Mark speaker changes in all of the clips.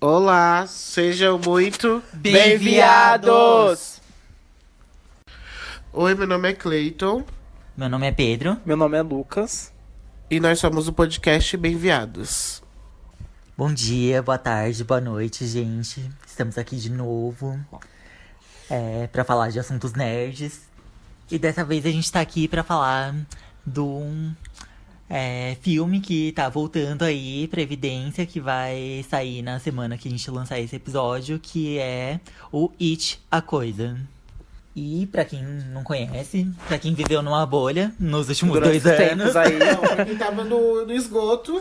Speaker 1: Olá, sejam muito
Speaker 2: bem-vindos!
Speaker 1: Oi, meu nome é Cleiton.
Speaker 3: Meu nome é Pedro.
Speaker 2: Meu nome é Lucas.
Speaker 1: E nós somos o podcast Bem-Viados.
Speaker 3: Bom dia, boa tarde, boa noite, gente. Estamos aqui de novo pra falar de assuntos nerds. E dessa vez a gente tá aqui pra falar de um filme que tá voltando aí pra evidência, que vai sair na semana que a gente lançar esse episódio, que é o It, a Coisa. E pra quem não conhece, pra quem viveu numa bolha nos últimos
Speaker 2: Durante
Speaker 3: 2 anos,
Speaker 2: aí,
Speaker 1: Não, pra quem tava no esgoto.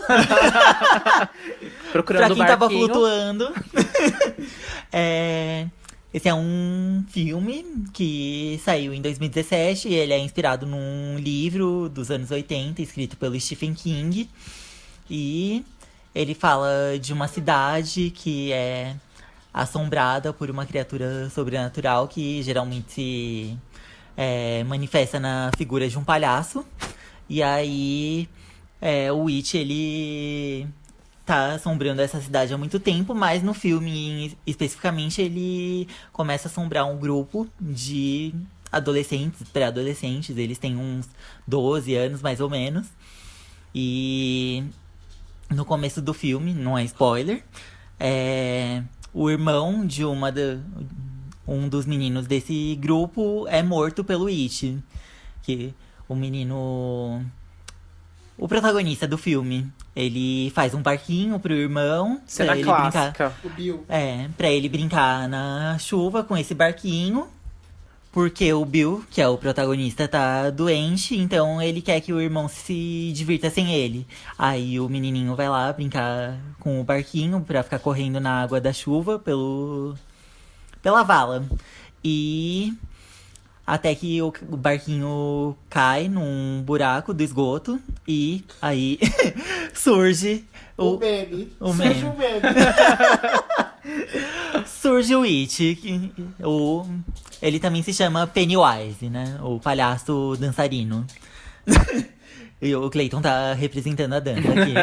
Speaker 2: procurando
Speaker 3: pra quem
Speaker 2: o
Speaker 3: tava
Speaker 2: barquinho.
Speaker 3: flutuando. Esse é um filme que saiu em 2017. E ele é inspirado num livro dos anos 80, escrito pelo Stephen King. E ele fala de uma cidade que é assombrada por uma criatura sobrenatural que geralmente se manifesta na figura de um palhaço. E aí o It, ele tá assombrando essa cidade há muito tempo, mas no filme, especificamente, ele começa a assombrar um grupo de adolescentes, pré-adolescentes. Eles têm uns 12 anos, mais ou menos. E no começo do filme, não é spoiler, o irmão de um dos meninos desse grupo é morto pelo It. Que o menino... O protagonista do filme, ele faz um barquinho pro irmão.
Speaker 2: Cena
Speaker 3: pra ele
Speaker 2: clássica.
Speaker 1: O Bill.
Speaker 3: pra ele brincar na chuva com esse barquinho. Porque o Bill, que é o protagonista, tá doente, então ele quer que o irmão se divirta sem ele. Aí o menininho vai lá brincar com o barquinho pra ficar correndo na água da chuva pela vala. E até que o barquinho cai num buraco do esgoto e aí surge
Speaker 1: O meme.
Speaker 3: o
Speaker 1: Seja
Speaker 3: meme.
Speaker 1: o meme.
Speaker 3: Surge o It, ele também se chama Pennywise, né? O palhaço dançarino. E o Clayton tá representando a dança aqui.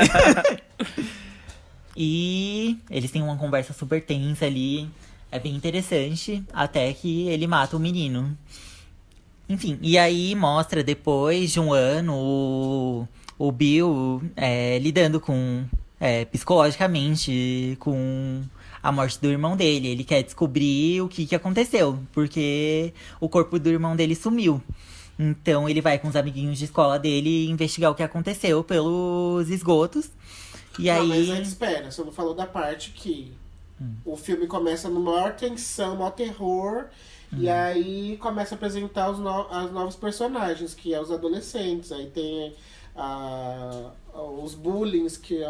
Speaker 3: E eles têm uma conversa super tensa ali. É bem interessante, até que ele mata o menino. Enfim, e aí mostra depois de um ano o Bill lidando psicologicamente com a morte do irmão dele. Ele quer descobrir o que aconteceu, porque o corpo do irmão dele sumiu. Então ele vai com os amiguinhos de escola dele investigar o que aconteceu pelos esgotos. E
Speaker 1: Não,
Speaker 3: aí...
Speaker 1: mas antes, espera, você não falou da parte que o filme começa numa maior tensão, maior terror. E aí começa a apresentar os novos personagens, que é os adolescentes. Aí tem os bullying que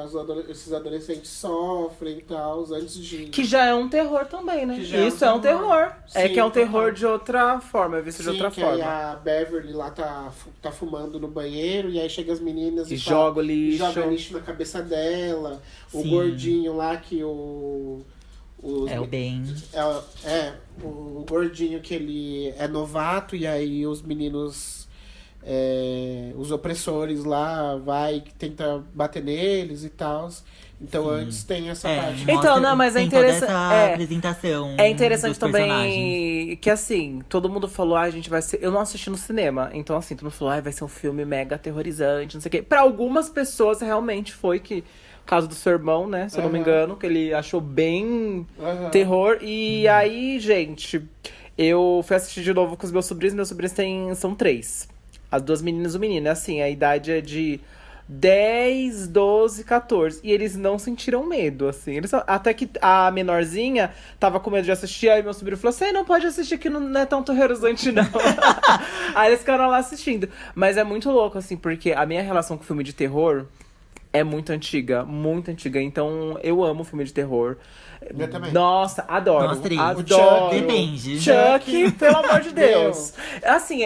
Speaker 1: esses adolescentes sofrem e tal, antes de...
Speaker 2: Que já é um terror também, né?
Speaker 1: Que já
Speaker 2: Isso é um terror.
Speaker 1: Sim,
Speaker 2: Que é um terror
Speaker 1: total.
Speaker 2: de outra forma, é visto de
Speaker 1: Sim,
Speaker 2: outra
Speaker 1: que
Speaker 2: forma.
Speaker 1: aí a Beverly lá tá fumando no banheiro, e aí chega as meninas
Speaker 2: E
Speaker 1: fala-
Speaker 2: joga o lixo.
Speaker 1: joga lixo na cabeça dela. O
Speaker 3: Sim.
Speaker 1: gordinho lá que o
Speaker 3: bem...
Speaker 1: o gordinho que ele é novato, e aí os meninos, os opressores lá, tenta bater neles e tal. Então antes tem essa parte.
Speaker 2: Então, não, mas é
Speaker 3: tem toda
Speaker 2: interessante-
Speaker 3: essa apresentação
Speaker 2: É interessante
Speaker 3: dos
Speaker 2: também
Speaker 3: personagens.
Speaker 2: que, assim, todo mundo falou, a gente vai ser... Eu não assisti no cinema, então, assim, todo mundo falou, vai ser um filme mega aterrorizante, não sei o quê. Pra algumas pessoas, realmente foi que... O caso do seu irmão, né, se eu não me engano, que ele achou bem terror. E aí, gente, eu fui assistir de novo com os meus sobrinhos. Meus sobrinhos são 3. As 2 meninas e o menino. Assim, a idade é de 10, 12, 14. E eles não sentiram medo, assim. Até que a menorzinha tava com medo de assistir. Aí meu sobrinho falou, você não pode assistir, que não é tão terrorizante, não. Aí eles ficaram lá assistindo. Mas é muito louco, assim, porque a minha relação com filme de terror é muito antiga, muito antiga. Então, eu amo filme de terror.
Speaker 1: Eu também.
Speaker 2: Nossa, adoro.
Speaker 3: Nós três.
Speaker 2: Adoro.
Speaker 1: Chuck,
Speaker 3: depende.
Speaker 2: Chuck, pelo amor de Deus. Assim,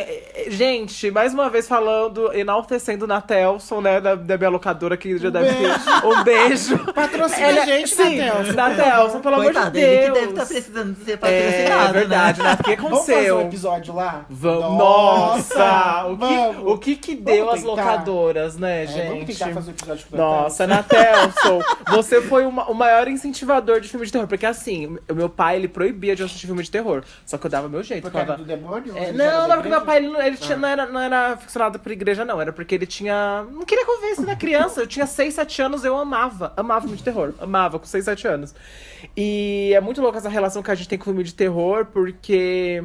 Speaker 2: gente, mais uma vez falando, enaltecendo na Telson, né? Da minha locadora que já deve ter um beijo.
Speaker 1: Patrocina a gente,
Speaker 2: sim,
Speaker 1: Telson.
Speaker 2: na Telson, pelo
Speaker 3: Coitado,
Speaker 2: amor de
Speaker 3: ele
Speaker 2: Deus.
Speaker 3: que deve estar precisando ser patrocinado,
Speaker 2: É verdade, né? O que
Speaker 1: Vamos fazer um
Speaker 2: aconteceu?
Speaker 1: episódio lá?
Speaker 2: Nossa! O que que deu
Speaker 1: Vamos
Speaker 2: as
Speaker 1: tentar.
Speaker 2: locadoras, né,
Speaker 1: Vamos
Speaker 2: gente?
Speaker 1: tentar fazer um episódio com a
Speaker 2: Nossa, na Telson, você foi o maior incentivador de filme de terror. Porque assim, o meu pai, ele proibia de eu assistir filme de terror. Só que eu dava meu jeito.
Speaker 1: Por causa
Speaker 2: Falava,
Speaker 1: do demônio? Ou
Speaker 2: não,
Speaker 1: da
Speaker 2: porque
Speaker 1: igreja?
Speaker 2: meu pai, ele tinha, não era ficcionado por igreja, não. Era porque ele tinha... Não queria que eu visse na criança. Eu tinha 6, 7 anos, eu amava. Amava filme de terror. Amava, com 6, 7 anos. E é muito louca essa relação que a gente tem com filme de terror, porque...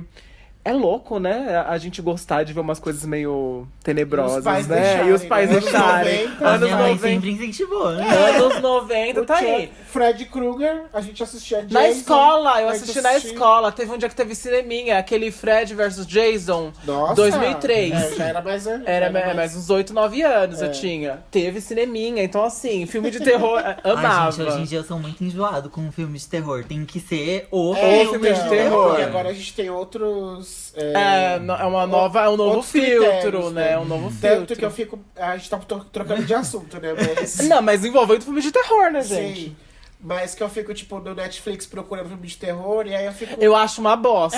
Speaker 2: É louco, né? A gente gostar de ver umas coisas meio tenebrosas,
Speaker 1: pais
Speaker 2: né?
Speaker 1: deixarem,
Speaker 2: E os pais
Speaker 1: né?
Speaker 2: deixarem.
Speaker 1: Anos 90,
Speaker 3: A
Speaker 2: Anos
Speaker 3: minha mãe
Speaker 2: 90.
Speaker 3: sempre incentivou, né?
Speaker 2: Anos 90,
Speaker 1: O
Speaker 2: tá
Speaker 1: Chuck,
Speaker 2: aí.
Speaker 1: Fred Krueger, a gente assistia Jason.
Speaker 2: Na escola, eu
Speaker 1: a gente
Speaker 2: assisti na
Speaker 1: assistia-
Speaker 2: escola. Teve um dia que teve cineminha, aquele Fred versus Jason,
Speaker 1: Nossa,
Speaker 2: 2003.
Speaker 1: É, já era mais...
Speaker 2: Era mais uns 8, 9 anos eu tinha. Teve cineminha, então assim, filme de terror, amava.
Speaker 3: Ai, gente, hoje em dia eu sou muito enjoado com filme de terror. Tem que ser o
Speaker 2: filme de terror.
Speaker 1: E agora a gente tem outros...
Speaker 2: É uma nova, é um novo
Speaker 1: outros
Speaker 2: filtro,
Speaker 1: critérios,
Speaker 2: né? É um novo
Speaker 1: Tanto
Speaker 2: filtro.
Speaker 1: que eu fico... A gente tá trocando de assunto, né? Mas...
Speaker 2: Não, mas envolvendo filme de terror, né, gente?
Speaker 1: Sim. Mas que eu fico, tipo, no Netflix procurando filme de terror e aí eu fico...
Speaker 2: Eu acho uma bosta.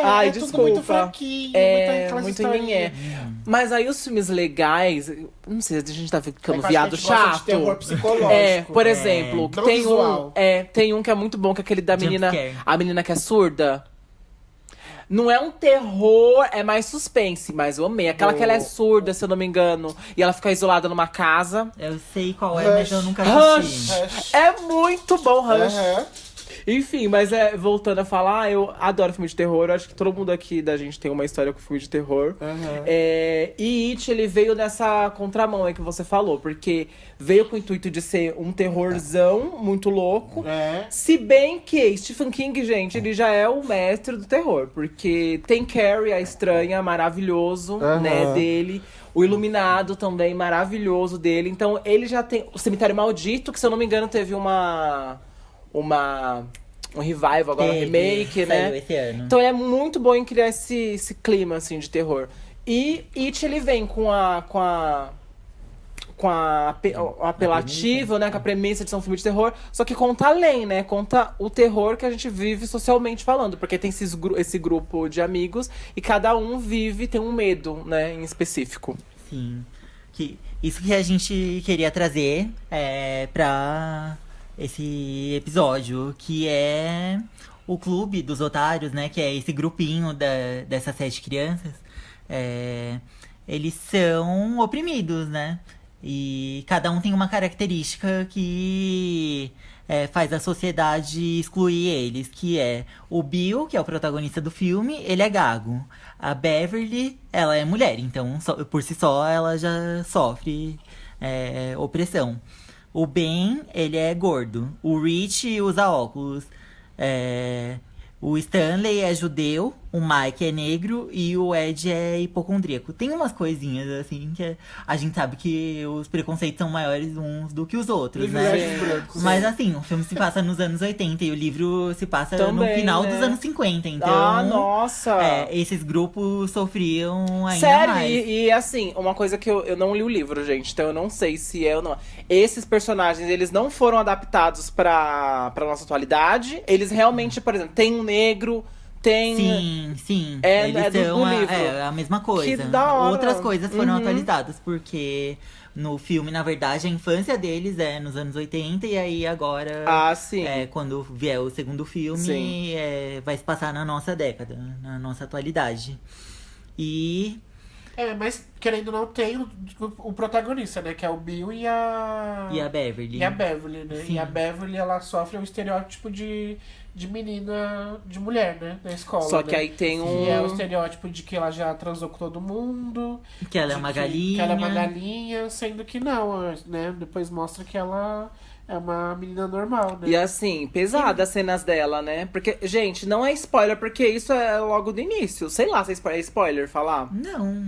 Speaker 2: Ai,
Speaker 1: é
Speaker 2: desculpa.
Speaker 1: tudo muito fraquinho,
Speaker 2: É, muito
Speaker 1: historinha.
Speaker 2: ninguém. Mas aí os filmes legais, não sei, a gente tá ficando
Speaker 1: É que eu acho que a
Speaker 2: viado
Speaker 1: gente gosta de
Speaker 2: chato.
Speaker 1: terror psicológico.
Speaker 2: É, por exemplo,
Speaker 1: Não
Speaker 2: tem
Speaker 1: visual.
Speaker 2: tem um que é muito bom, que é aquele da menina,
Speaker 3: Jumpscare.
Speaker 2: a menina que é surda. Não é um terror, é mais suspense, mas eu amei. Aquela que ela é surda, se eu não me engano, e ela fica isolada numa casa.
Speaker 3: Eu sei qual é,
Speaker 1: Rush.
Speaker 3: mas eu nunca assisti.
Speaker 1: Rush.
Speaker 2: É muito bom, Rush.
Speaker 1: Aham.
Speaker 2: Enfim, mas voltando a falar, eu adoro filme de terror. Eu acho que todo mundo aqui da gente tem uma história com filme de terror.
Speaker 1: Aham.
Speaker 2: E It, ele veio nessa contramão aí que você falou. Porque veio com o intuito de ser um terrorzão muito louco.
Speaker 1: É.
Speaker 2: Se bem que Stephen King, gente, ele já é o mestre do terror. Porque tem Carrie, a estranha, maravilhoso,
Speaker 1: Aham.
Speaker 2: né, dele. O Iluminado também, maravilhoso dele. Então, ele já tem o Cemitério Maldito, que se eu não me engano teve um revival agora, um remake,
Speaker 3: Saiu
Speaker 2: né?
Speaker 3: esse ano.
Speaker 2: Então ele é muito bom em criar esse clima, assim, de terror. E It, ele vem com o apelativo, né? Com a premissa de ser um filme de terror. Só que conta além, né? Conta o terror que a gente vive socialmente falando. Porque tem esse grupo de amigos e cada um tem um medo, né? Em específico.
Speaker 3: Sim. Isso que a gente queria trazer pra esse episódio, que é o Clube dos Otários, né? Que é esse grupinho dessas 7 crianças. Eles são oprimidos, né? E cada um tem uma característica que faz a sociedade excluir eles, que é o Bill, que é o protagonista do filme, ele é gago. A Beverly, ela é mulher, então por si só ela já sofre opressão. O Ben, ele é gordo. O Rich usa óculos. O Stanley é judeu. O Mike é negro. E o Ed é hipocondríaco. Tem umas coisinhas, assim, que a gente sabe que os preconceitos são maiores uns do que os outros, né?
Speaker 1: Privilégios brancos.
Speaker 3: Mas assim, o filme se passa nos anos 80 e o livro se passa no
Speaker 2: Também,
Speaker 3: final
Speaker 2: né?
Speaker 3: dos anos 50. Então,
Speaker 2: Ah, nossa!
Speaker 3: esses grupos sofriam ainda
Speaker 2: Sério,
Speaker 3: mais.
Speaker 2: e assim, uma coisa que eu não li o livro, gente, então eu não sei se é ou não. Esses personagens, eles não foram adaptados pra nossa atualidade. Eles realmente, por exemplo, tem um negro, tem...
Speaker 3: Sim.
Speaker 2: É,
Speaker 3: Eles
Speaker 2: é do
Speaker 3: são
Speaker 2: livro.
Speaker 3: a mesma coisa.
Speaker 2: Que da hora.
Speaker 3: Outras coisas foram
Speaker 2: Uhum.
Speaker 3: atualizadas, porque no filme, na verdade, a infância deles é nos anos 80, e aí agora,
Speaker 2: Ah, sim.
Speaker 3: quando vier o segundo filme,
Speaker 2: Sim.
Speaker 3: vai se passar na nossa década, na nossa atualidade. E
Speaker 1: Mas querendo ou não, tem o protagonista, né? Que é o Bill e a
Speaker 3: Beverly.
Speaker 1: E a Beverly, né?
Speaker 3: Sim.
Speaker 1: E a Beverly, ela sofre um estereótipo de menina, de mulher, né? Na escola,
Speaker 2: Só
Speaker 1: né?
Speaker 2: que aí tem um...
Speaker 1: E é o estereótipo de que ela já transou com todo mundo.
Speaker 3: Que ela é
Speaker 1: de
Speaker 3: uma
Speaker 1: que
Speaker 3: galinha.
Speaker 1: ela é uma galinha, sendo que não, né? Depois mostra que ela é uma menina normal, né?
Speaker 2: E assim, pesada as cenas dela, né? Porque, gente, não é spoiler, porque isso é logo do início. Sei lá se é spoiler falar.
Speaker 3: Não.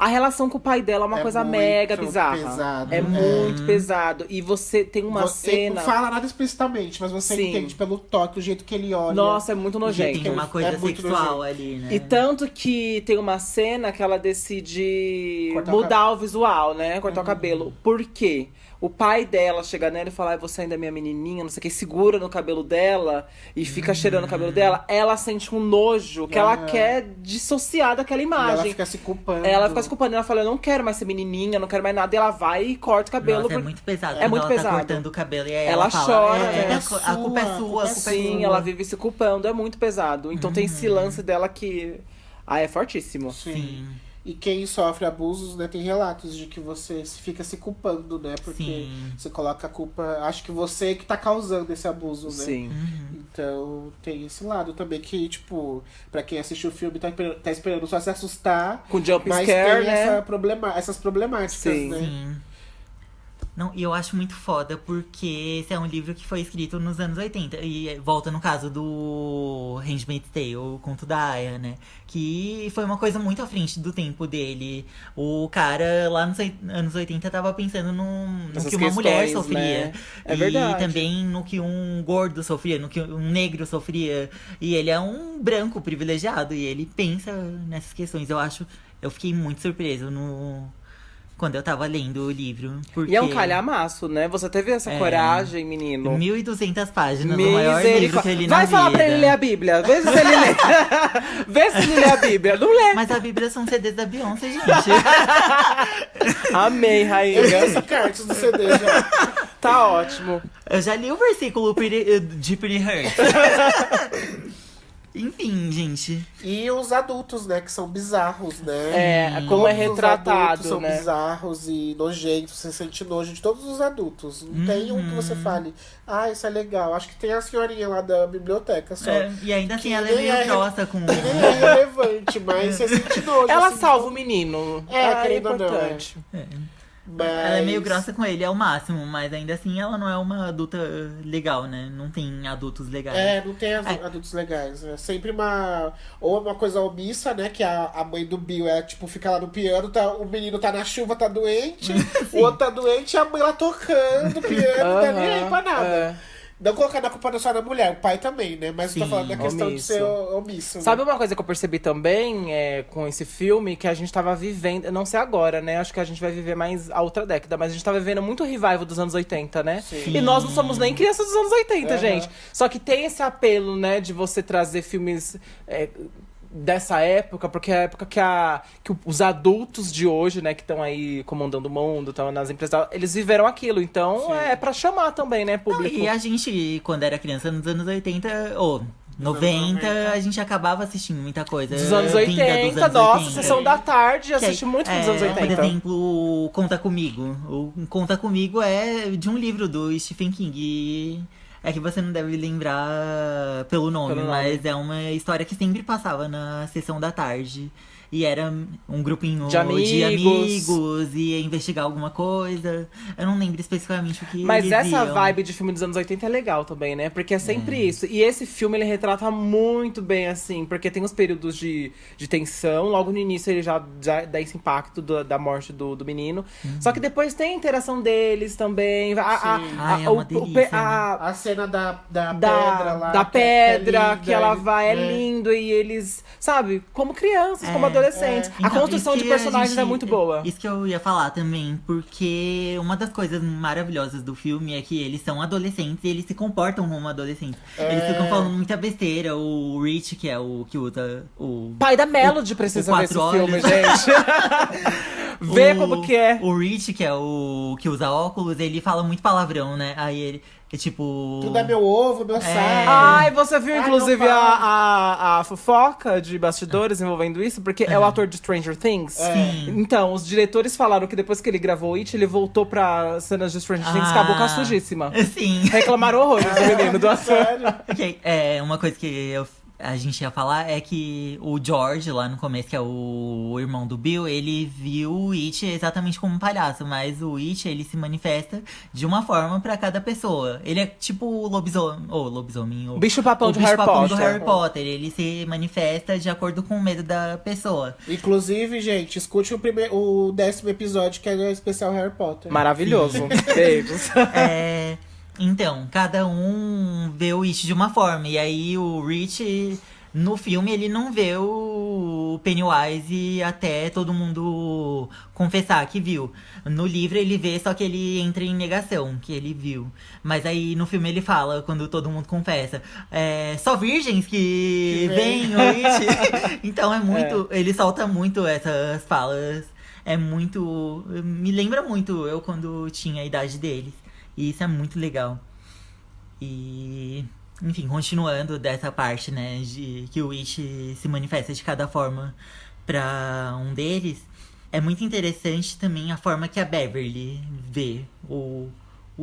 Speaker 2: A relação com o pai dela é uma coisa mega bizarra.
Speaker 1: Pesado,
Speaker 2: muito pesado. E você tem uma cena.
Speaker 1: Não fala nada explicitamente, mas você entende pelo toque, o jeito que ele olha.
Speaker 2: Nossa, é muito nojento.
Speaker 3: Tem uma coisa sexual ali, né?
Speaker 2: E tanto que tem uma cena que ela decide mudar o visual, né? Cortar o cabelo. Por quê? O pai dela chega nela e fala: você ainda é minha menininha, não sei o que, segura no cabelo dela e fica cheirando o cabelo dela. Ela sente um nojo que ela quer dissociar daquela imagem.
Speaker 1: E ela fica se culpando.
Speaker 2: Ela fala: eu não quero mais ser menininha, não quero mais nada. E ela vai e corta o cabelo.
Speaker 3: Nossa, é muito pesado.
Speaker 2: É muito pesado.
Speaker 3: Ela tá cortando o cabelo e aí
Speaker 2: ela
Speaker 3: fala,
Speaker 2: chora, né?
Speaker 3: A culpa é sua,
Speaker 2: Sim, ela vive se culpando. É muito pesado. Então tem esse lance dela que... é fortíssimo.
Speaker 3: Sim.
Speaker 1: E quem sofre abusos, né, tem relatos de que você fica se culpando, né? Porque você coloca a culpa... Acho que você que tá causando esse abuso, né?
Speaker 2: Sim.
Speaker 1: Então, tem esse lado também que, tipo... Pra quem assistiu o filme, tá esperando só se assustar.
Speaker 2: Com jump
Speaker 1: mas
Speaker 2: scare,
Speaker 1: tem
Speaker 2: né?
Speaker 1: essas problemáticas, né?
Speaker 3: Sim. Não, e eu acho muito foda porque esse é um livro que foi escrito nos anos 80. E volta no caso do Handmaid's Tale, o Conto da Aia, né? Que foi uma coisa muito à frente do tempo dele. O cara, lá nos anos 80, tava pensando no que uma mulher sofria.
Speaker 2: Né? É verdade.
Speaker 3: E também no que um gordo sofria, no que um negro sofria. E ele é um branco privilegiado e ele pensa nessas questões. Eu fiquei muito surpreso quando eu tava lendo o livro. Porque...
Speaker 2: E é um calhamaço, né? Você teve essa coragem, menino.
Speaker 3: 1.200 páginas, o maior livro que ele na
Speaker 2: Vai
Speaker 3: vida.
Speaker 2: falar pra ele ler a Bíblia. Vê se ele lê. Vê se ele lê a Bíblia. Não lê.
Speaker 3: Mas a Bíblia são CDs da Beyoncé, gente.
Speaker 2: Amei, rainha.
Speaker 1: Eu vi essa carta do CD já.
Speaker 2: Tá ótimo.
Speaker 3: Eu já li o versículo de Pretty Hurt. Enfim, gente.
Speaker 1: E os adultos, né, que são bizarros, né?
Speaker 2: Como é
Speaker 1: Todos os
Speaker 2: retratado,
Speaker 1: adultos são
Speaker 2: né?
Speaker 1: bizarros e nojentos. Você sente nojo de todos os adultos. Não tem um que você fale, isso é legal. Acho que tem a senhorinha lá da biblioteca só.
Speaker 3: E ainda assim,
Speaker 1: Que
Speaker 3: ela é meio grossa com...
Speaker 1: Que nem é relevante, mas você sente nojo.
Speaker 2: Ela
Speaker 1: assim,
Speaker 2: salva o menino.
Speaker 1: querendo ou não,
Speaker 2: importante.
Speaker 1: Mas...
Speaker 3: Ela é meio grossa com ele, é o máximo. Mas ainda assim, ela não é uma adulta legal, né? Não tem adultos legais.
Speaker 1: Não tem adultos legais. É sempre ou uma coisa omissa, né? Que a mãe do Bill tipo, fica lá no piano, o menino tá na chuva, tá doente, o outro tá doente e a mãe lá tocando piano, não tá nem aí pra nada. Não colocando a culpa só na mulher, o pai também, né? Mas eu tô falando da questão de ser omisso. Né?
Speaker 2: Sabe uma coisa que eu percebi também com esse filme? Que a gente tava vivendo, não sei agora, né? Acho que a gente vai viver mais a outra década. Mas a gente tá vivendo muito revival dos anos 80, né?
Speaker 1: Sim.
Speaker 2: E nós não somos nem crianças dos anos 80, gente. Só que tem esse apelo, né? De você trazer filmes... dessa época, porque é a época que os adultos de hoje, né, que estão aí comandando o mundo, estão nas empresas, eles viveram aquilo, então é pra chamar também, né, público.
Speaker 3: E a gente, quando era criança nos anos 80, ou 90, a gente acabava assistindo muita coisa.
Speaker 2: Dos anos 80, nossa, Sessão da Tarde, assisti muito dos anos 80.
Speaker 3: Por exemplo, Conta Comigo. O Conta Comigo é de um livro do Stephen King. É que você não deve lembrar pelo nome, mas é uma história que sempre passava na Sessão da Tarde. E era um grupinho de amigos, ia investigar alguma coisa. Eu não lembro especificamente o que
Speaker 2: Mas
Speaker 3: eles
Speaker 2: essa
Speaker 3: iam.
Speaker 2: vibe de filme dos anos 80 é legal também, né? Porque é sempre isso. E esse filme, ele retrata muito bem, assim. Porque tem os períodos de tensão. Logo no início, ele já dá esse impacto da morte do menino. Só que depois tem a interação deles também.
Speaker 3: É uma delícia,
Speaker 1: a cena da pedra lá.
Speaker 2: Da pedra,
Speaker 1: que
Speaker 2: que ela vai, é lindo. E eles, sabe? Como crianças, como adolescentes.
Speaker 3: Então,
Speaker 2: a construção de personagens é muito boa.
Speaker 3: Isso que eu ia falar também, porque uma das coisas maravilhosas do filme é que eles são adolescentes e eles se comportam como adolescentes. Eles ficam falando muita besteira. O Rich, que é o que usa o...
Speaker 2: Pai da Melody precisa ver esse filme, gente. Vê como que é.
Speaker 3: O Rich, que é o que usa óculos, ele fala muito palavrão, né? Aí ele... É tipo...
Speaker 1: Tudo é meu ovo, meu saco.
Speaker 2: Ai, você viu, inclusive, a fofoca de bastidores envolvendo isso? Porque é o ator de Stranger Things.
Speaker 3: Sim.
Speaker 2: Então, os diretores falaram que depois que ele gravou It, ele voltou pra cenas de Stranger Things com a boca sujíssima.
Speaker 3: Sim.
Speaker 2: Reclamaram horrores do menino, do ator.
Speaker 1: Sério?
Speaker 3: Ok, é uma coisa que a gente ia falar é que o George, lá no começo, que é o irmão do Bill, ele viu o It exatamente como um palhaço, mas o It, ele se manifesta de uma forma pra cada pessoa. Ele é tipo o lobisomem,
Speaker 2: O bicho-papão
Speaker 3: o
Speaker 2: de Harry
Speaker 3: bicho-papão do
Speaker 2: Potter.
Speaker 3: Harry Potter. Ele se manifesta de acordo com o medo da pessoa.
Speaker 1: Inclusive, gente, escute o 10º episódio, que é o especial Harry Potter.
Speaker 2: Maravilhoso. Beijos.
Speaker 3: Então, cada um vê o It de uma forma. E aí o Rich, no filme, ele não vê o Pennywise até todo mundo confessar que viu. No livro ele vê, só que ele entra em negação, que ele viu. Mas aí no filme ele fala, quando todo mundo confessa, só virgens que veem o It. Então é muito... Ele solta muito essas falas. É muito... Me lembra muito eu quando tinha a idade deles. E isso é muito legal. E, enfim, continuando dessa parte, né, de que o It se manifesta de cada forma pra um deles, é muito interessante também a forma que a Beverly vê o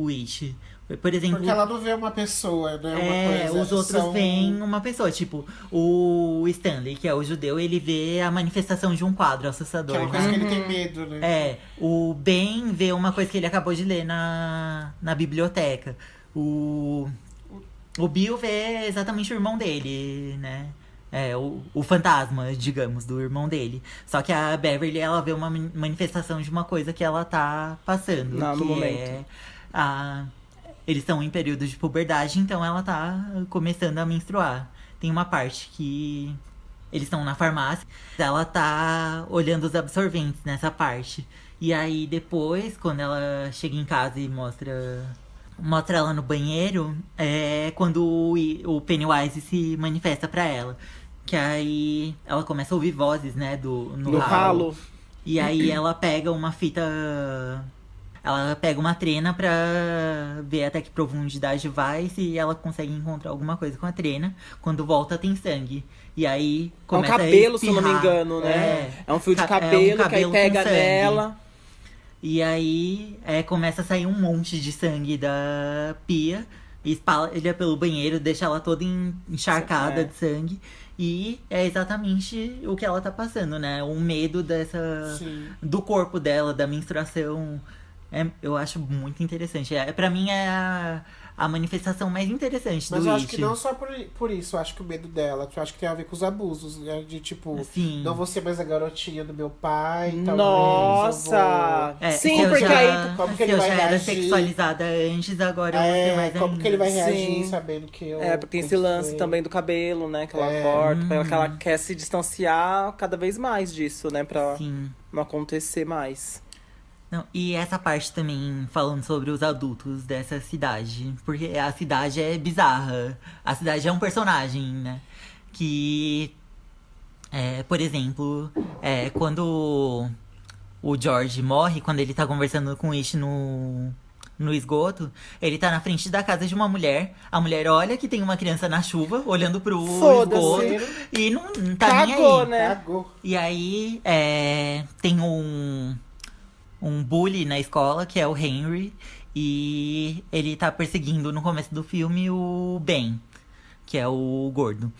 Speaker 3: It. Por exemplo...
Speaker 1: Porque ela não vê uma pessoa, né? Uma coisa,
Speaker 3: os outros veem uma pessoa. Tipo, o Stanley, que é o judeu, ele vê a manifestação de um quadro assustador.
Speaker 1: Que é uma coisa que ele tem medo, né?
Speaker 3: O Ben vê uma coisa que ele acabou de ler na biblioteca. O Bill vê exatamente o irmão dele, né? O fantasma, digamos, do irmão dele. Só que a Beverly, ela vê uma manifestação de uma coisa que ela tá passando.
Speaker 2: No momento.
Speaker 3: Eles estão em período de puberdade, então ela tá começando a menstruar. Tem uma parte que eles estão na farmácia, ela tá olhando os absorventes nessa parte. E aí depois, quando ela chega em casa e mostra ela no banheiro, é quando o Pennywise se manifesta pra ela. Que aí ela começa a ouvir vozes, né, no ralo. E aí ela pega uma fita... Ela pega uma trena pra ver até que profundidade vai, se ela consegue encontrar alguma coisa com a trena. Quando volta, tem sangue. E aí começa
Speaker 2: um cabelo,
Speaker 3: a
Speaker 2: se eu não me engano, né? É um fio de cabelo, que aí pega nela.
Speaker 3: E aí começa a sair um monte de sangue da pia. Espalha pelo banheiro, deixa ela toda encharcada de sangue. E é exatamente o que ela tá passando, né? O medo do corpo dela, da menstruação... eu acho muito interessante. Pra mim é a manifestação mais interessante do It.
Speaker 1: Mas eu acho que não só por isso, eu acho que o medo dela, eu acho que tem a ver com os abusos, né? De tipo, não vou ser mais a garotinha do meu pai,
Speaker 2: Nossa! Sim, porque aí...
Speaker 1: Como que ele
Speaker 3: eu
Speaker 1: vai
Speaker 3: já era
Speaker 1: reagir?
Speaker 3: sexualizada antes, agora eu vou ser mais
Speaker 1: como
Speaker 3: ainda.
Speaker 1: que ele vai reagir
Speaker 2: Sim.
Speaker 1: sabendo que eu...
Speaker 2: porque tem esse lance também do cabelo, né? Que ela corta, que ela quer se distanciar cada vez mais disso, né? Pra não acontecer mais.
Speaker 3: Não, e essa parte também, falando sobre os adultos dessa cidade. Porque a cidade é bizarra. A cidade é um personagem, né? Que, por exemplo, quando o George morre, quando ele tá conversando com o It no esgoto, ele tá na frente da casa de uma mulher. A mulher olha que tem uma criança na chuva, olhando pro esgoto. E não tá nem aí.
Speaker 2: Né?
Speaker 1: Cagou.
Speaker 3: E aí, tem um bully na escola, que é o Henry, e ele tá perseguindo no começo do filme o Ben, que é o gordo.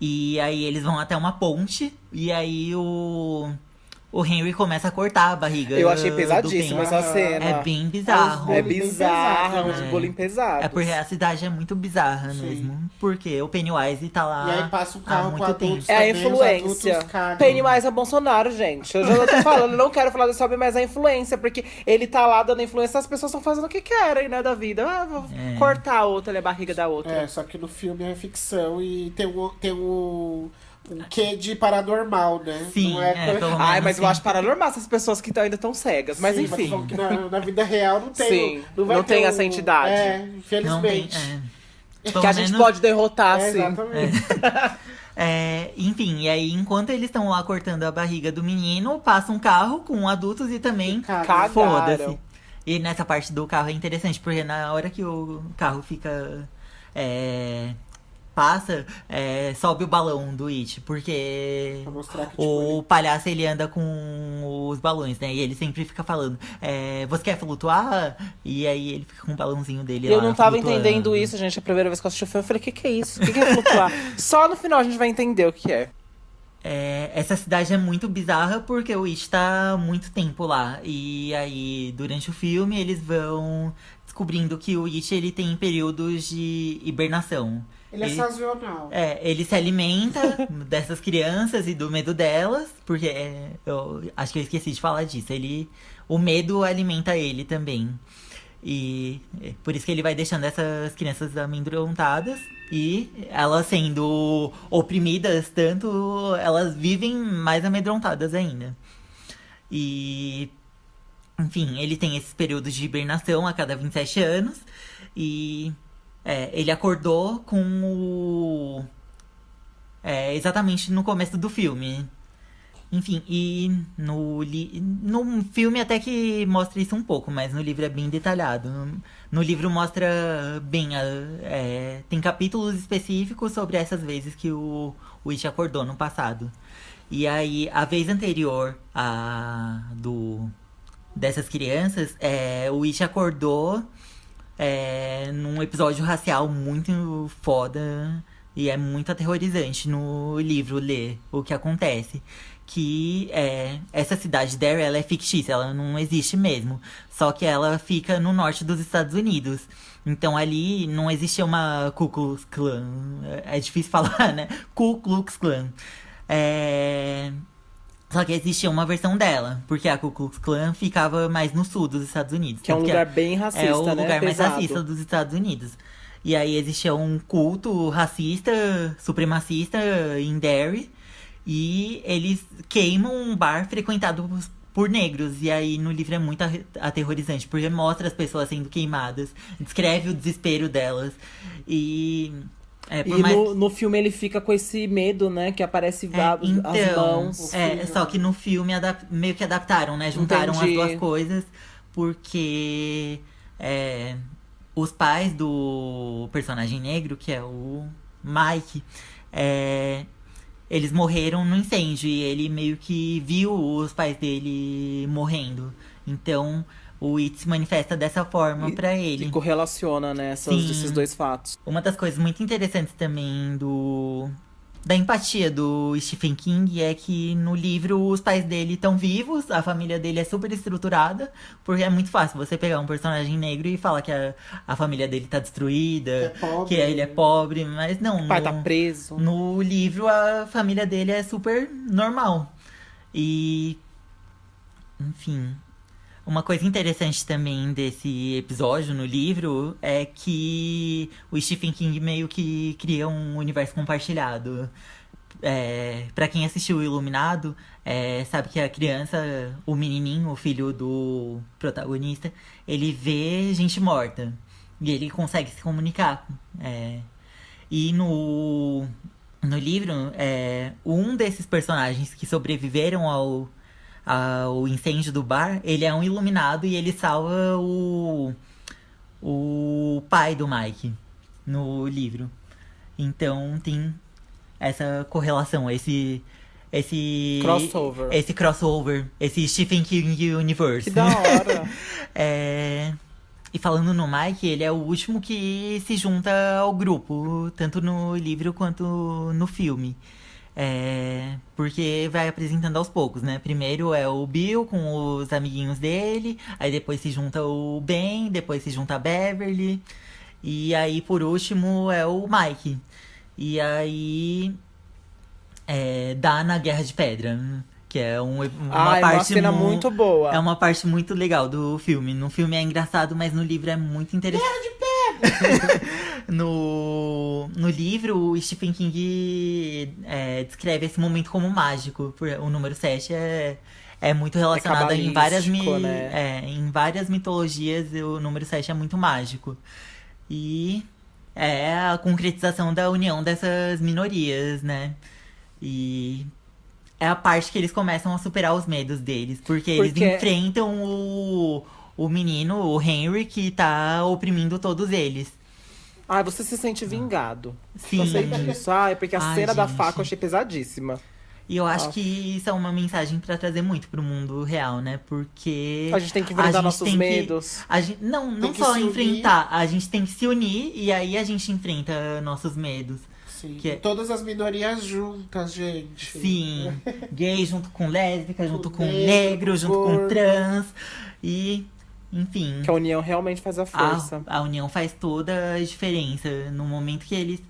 Speaker 3: E aí eles vão até uma ponte, e aí o Henry começa a cortar a barriga.
Speaker 2: Eu achei pesadíssima essa cena.
Speaker 3: É bem bizarro.
Speaker 2: É bizarro, é uns
Speaker 3: né?
Speaker 2: bullying pesados.
Speaker 3: É porque a cidade é muito bizarra mesmo. Porque o Pennywise tá lá.
Speaker 1: E aí passa o carro
Speaker 3: há
Speaker 1: com
Speaker 3: muito tempo.
Speaker 1: adultos.
Speaker 2: É a
Speaker 1: também, os
Speaker 2: influência.
Speaker 1: adultos cagam.
Speaker 2: Pennywise é Bolsonaro, gente. Eu já tô falando, eu não quero falar sobre, mas a influência. Porque ele tá lá dando influência, as pessoas estão fazendo o que querem, né, da vida. Vou cortar a outra, a barriga da outra.
Speaker 1: Só que no filme é ficção e tem um quê de paranormal, né?
Speaker 3: Sim,
Speaker 1: não é
Speaker 3: pelo menos
Speaker 2: mas eu acho paranormal essas pessoas que ainda estão cegas. Mas
Speaker 1: Sim,
Speaker 2: enfim.
Speaker 1: Mas que na vida real não tem.
Speaker 2: Sim,
Speaker 1: vai
Speaker 2: não
Speaker 1: ter
Speaker 2: tem essa entidade.
Speaker 1: Infelizmente.
Speaker 3: Pelo
Speaker 2: Que a gente
Speaker 3: menos-
Speaker 2: pode derrotar, sim.
Speaker 1: Exatamente.
Speaker 3: Enfim, e aí enquanto eles estão lá cortando a barriga do menino, passa um carro com adultos e também
Speaker 1: Cagaram.
Speaker 3: foda-se. E nessa parte do carro é interessante, porque na hora que o carro fica... passa, sobe o balão do It, porque
Speaker 1: Pra mostrar que, tipo,
Speaker 3: o palhaço ele anda com os balões, né? E ele sempre fica falando, você quer flutuar? E aí ele fica com o balãozinho dele lá
Speaker 2: Eu não tava
Speaker 3: flutuando.
Speaker 2: entendendo isso, gente. A primeira vez que eu assisti o filme, eu falei, o que é isso? O que é flutuar? Só no final a gente vai entender o que é.
Speaker 3: Essa cidade é muito bizarra porque o It tá há muito tempo lá. E aí, durante o filme, eles vão descobrindo que o It, ele tem períodos de hibernação.
Speaker 1: Ele é sazonal.
Speaker 3: Ele se alimenta dessas crianças e do medo delas, porque eu acho que eu esqueci de falar disso. O medo alimenta ele também. E por isso que ele vai deixando essas crianças amedrontadas. E elas sendo oprimidas tanto, elas vivem mais amedrontadas ainda. E, enfim, ele tem esses períodos de hibernação a cada 27 anos. E ele acordou com exatamente no começo do filme. Enfim, e no filme até que mostra isso um pouco, mas no livro é bem detalhado. No livro mostra bem, tem capítulos específicos sobre essas vezes que o It acordou no passado. E aí, a vez anterior dessas crianças, o It acordou num episódio racial muito foda e é muito aterrorizante no livro ler o que acontece. Que essa cidade Derry, ela é fictícia, ela não existe mesmo. Só que ela fica no norte dos Estados Unidos. Então ali não existia uma Ku Klux Klan. É difícil falar, né? Ku Klux Klan. Só que existia uma versão dela, porque a Ku Klux Klan ficava mais no sul dos Estados Unidos.
Speaker 2: Que é um lugar bem racista, né?
Speaker 3: É o lugar mais
Speaker 2: Pesado.
Speaker 3: racista dos Estados Unidos. E aí existia um culto racista, supremacista em Derry. E eles queimam um bar frequentado por negros. E aí no livro é muito aterrorizante, porque mostra as pessoas sendo queimadas, descreve o desespero delas. E
Speaker 2: no filme ele fica com esse medo, né? Que aparece as mãos.
Speaker 3: Só que no filme meio que adaptaram, né? Juntaram
Speaker 2: Entendi.
Speaker 3: as duas coisas, porque os pais do personagem negro, que é o Mike, eles morreram no incêndio e ele meio que viu os pais dele morrendo. Então o It se manifesta dessa forma pra ele.
Speaker 2: E correlaciona, né, esses dois fatos.
Speaker 3: Uma das coisas muito interessantes também da empatia do Stephen King é que no livro os pais dele estão vivos, a família dele é super estruturada, porque é muito fácil você pegar um personagem negro e falar que a família dele tá destruída, que ele é pobre, mas não.
Speaker 2: O pai tá preso.
Speaker 3: No livro a família dele é super normal. E, enfim, uma coisa interessante também desse episódio no livro é que o Stephen King meio que cria um universo compartilhado. Pra quem assistiu o Iluminado, sabe que a criança, o menininho, o filho do protagonista, ele vê gente morta. E ele consegue se comunicar. E no livro, um desses personagens que sobreviveram ao incêndio do bar, ele é um iluminado e ele salva o pai do Mike no livro. Então tem essa correlação, esse crossover, esse Stephen King Universe.
Speaker 2: Que da hora!
Speaker 3: E falando no Mike, ele é o último que se junta ao grupo, tanto no livro quanto no filme. Porque vai apresentando aos poucos, né? Primeiro é o Bill com os amiguinhos dele, aí depois se junta o Ben, depois se junta a Beverly, e aí por último é o Mike. E aí dá na Guerra de Pedra, que é uma
Speaker 2: uma cena muito boa.
Speaker 3: É uma parte muito legal do filme. No filme é engraçado, mas no livro é muito interessante.
Speaker 1: Guerra de Pedra!
Speaker 3: No livro, o Stephen King descreve esse momento como mágico. O número 7 é muito relacionado em várias,
Speaker 2: né?
Speaker 3: Em várias mitologias. O número 7 é muito mágico. E é a concretização da união dessas minorias, né? E é a parte que eles começam a superar os medos deles. Porque eles enfrentam o menino, o Henry, que tá oprimindo todos eles.
Speaker 2: Você se sente vingado.
Speaker 3: Sim.
Speaker 2: Eu sei disso. Porque a cena da
Speaker 3: gente.
Speaker 2: faca eu achei pesadíssima.
Speaker 3: E eu acho que isso é uma mensagem pra trazer muito pro mundo real, né? Porque
Speaker 2: A gente tem que enfrentar nossos medos.
Speaker 3: Não
Speaker 1: que
Speaker 3: só
Speaker 1: se unir.
Speaker 3: enfrentar, a gente tem que se unir e aí a gente enfrenta nossos medos.
Speaker 1: Sim.
Speaker 3: Que é-
Speaker 1: Todas as minorias juntas, gente.
Speaker 3: Sim, gay junto com lésbica, junto com
Speaker 1: negro,
Speaker 3: negro, junto com
Speaker 1: gordo.
Speaker 3: trans. E, enfim,
Speaker 2: Que a união realmente faz a força.
Speaker 3: a união faz toda a diferença no momento que eles.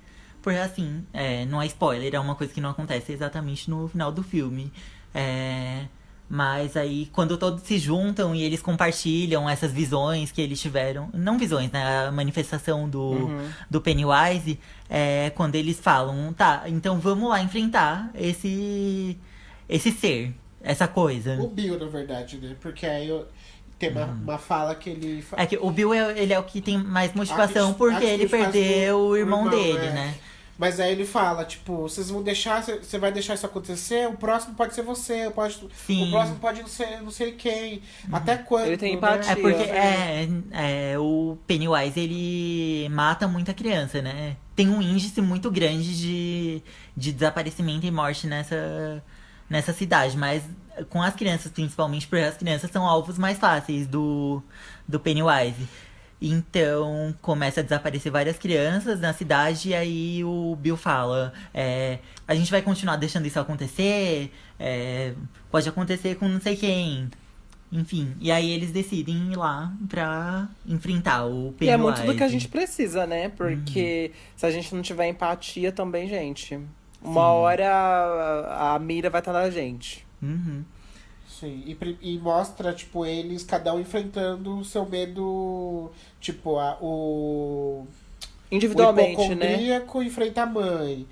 Speaker 3: Porque assim, não é spoiler, é uma coisa que não acontece exatamente no final do filme. Mas aí, quando todos se juntam e eles compartilham essas visões que eles tiveram. Não visões, né? A manifestação do Pennywise. Quando eles falam, tá, então vamos lá enfrentar esse ser, essa coisa.
Speaker 1: O Bill, na verdade, né? Porque aí tem uma fala que ele...
Speaker 3: É que o Bill, ele é o que tem mais motivação porque
Speaker 1: Atitude
Speaker 3: ele
Speaker 1: faz
Speaker 3: perdeu o irmão dele,
Speaker 1: é.
Speaker 3: né?
Speaker 1: Mas aí ele fala, tipo, vocês vão deixar, você vai deixar isso acontecer, o próximo pode ser você, o
Speaker 3: Sim.
Speaker 1: próximo pode ser não sei quem. Até quando?
Speaker 2: Ele tem
Speaker 1: né?
Speaker 2: empatia.
Speaker 3: É porque o Pennywise, ele mata muita criança, né? Tem um índice muito grande de desaparecimento e morte nessa cidade, mas com as crianças, principalmente, porque as crianças são alvos mais fáceis do Pennywise. Então, começa a desaparecer várias crianças na cidade e aí o Bill fala, a gente vai continuar deixando isso acontecer, pode acontecer com não sei quem. Enfim, e aí eles decidem ir lá pra enfrentar o Pennywise.
Speaker 2: E é muito do que a gente precisa, né? Porque se a gente não tiver empatia também, gente, uma hora a mira vai estar na gente.
Speaker 3: Uhum.
Speaker 1: Sim, e mostra, tipo, eles, cada um enfrentando o seu medo, tipo, o
Speaker 2: Individualmente, né?
Speaker 1: hipocondríaco enfrenta a mãe.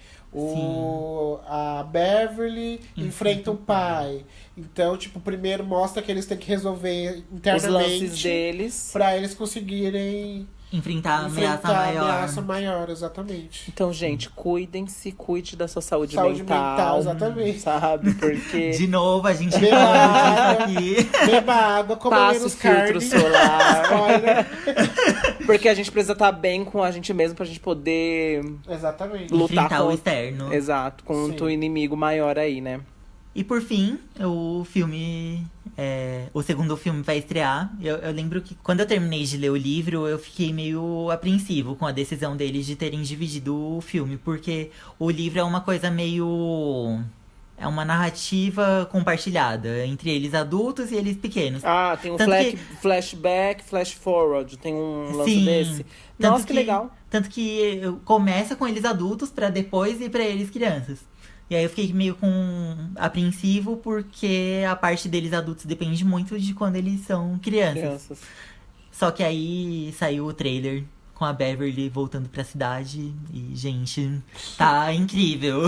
Speaker 1: A Beverly enfrenta o pai. Então, tipo, primeiro mostra que eles têm que resolver
Speaker 2: Os
Speaker 1: internamente
Speaker 2: lances deles.
Speaker 1: pra eles conseguirem
Speaker 3: Enfrentar a ameaça
Speaker 1: a
Speaker 3: maior.
Speaker 1: ameaça maior, exatamente.
Speaker 2: Então, gente, cuide da sua saúde,
Speaker 1: Saúde
Speaker 2: mental.
Speaker 1: mental, exatamente.
Speaker 2: Sabe? Porque
Speaker 3: De novo, a gente
Speaker 1: Beba
Speaker 3: repete
Speaker 1: água.
Speaker 3: isso aqui.
Speaker 1: Beba água, coma
Speaker 2: passe
Speaker 1: menos
Speaker 2: filtro
Speaker 1: carne.
Speaker 2: solar.
Speaker 1: Spoiler.
Speaker 2: Porque a gente precisa estar bem com a gente mesmo pra gente poder
Speaker 1: Exatamente.
Speaker 2: lutar
Speaker 3: Enfrentar o
Speaker 2: contra...
Speaker 3: externo.
Speaker 2: Exato, contra o
Speaker 1: Sim.
Speaker 2: inimigo maior aí, né?
Speaker 3: E por fim, o filme. O segundo filme vai estrear. Eu lembro que quando eu terminei de ler o livro, eu fiquei meio apreensivo com a decisão deles de terem dividido o filme, porque o livro é uma coisa meio. É uma narrativa compartilhada entre eles adultos e eles pequenos.
Speaker 2: Ah, tem um
Speaker 3: Tanto que-
Speaker 2: flashback, flash forward. Tem um lance
Speaker 3: Sim,
Speaker 2: desse.
Speaker 3: tanto
Speaker 2: Nossa, que legal.
Speaker 3: Tanto que começa com eles adultos pra depois ir pra eles crianças. E aí eu fiquei meio apreensivo porque a parte deles adultos depende muito de quando eles são crianças. Só que aí saiu o trailer com a Beverly voltando pra cidade e, gente, tá incrível.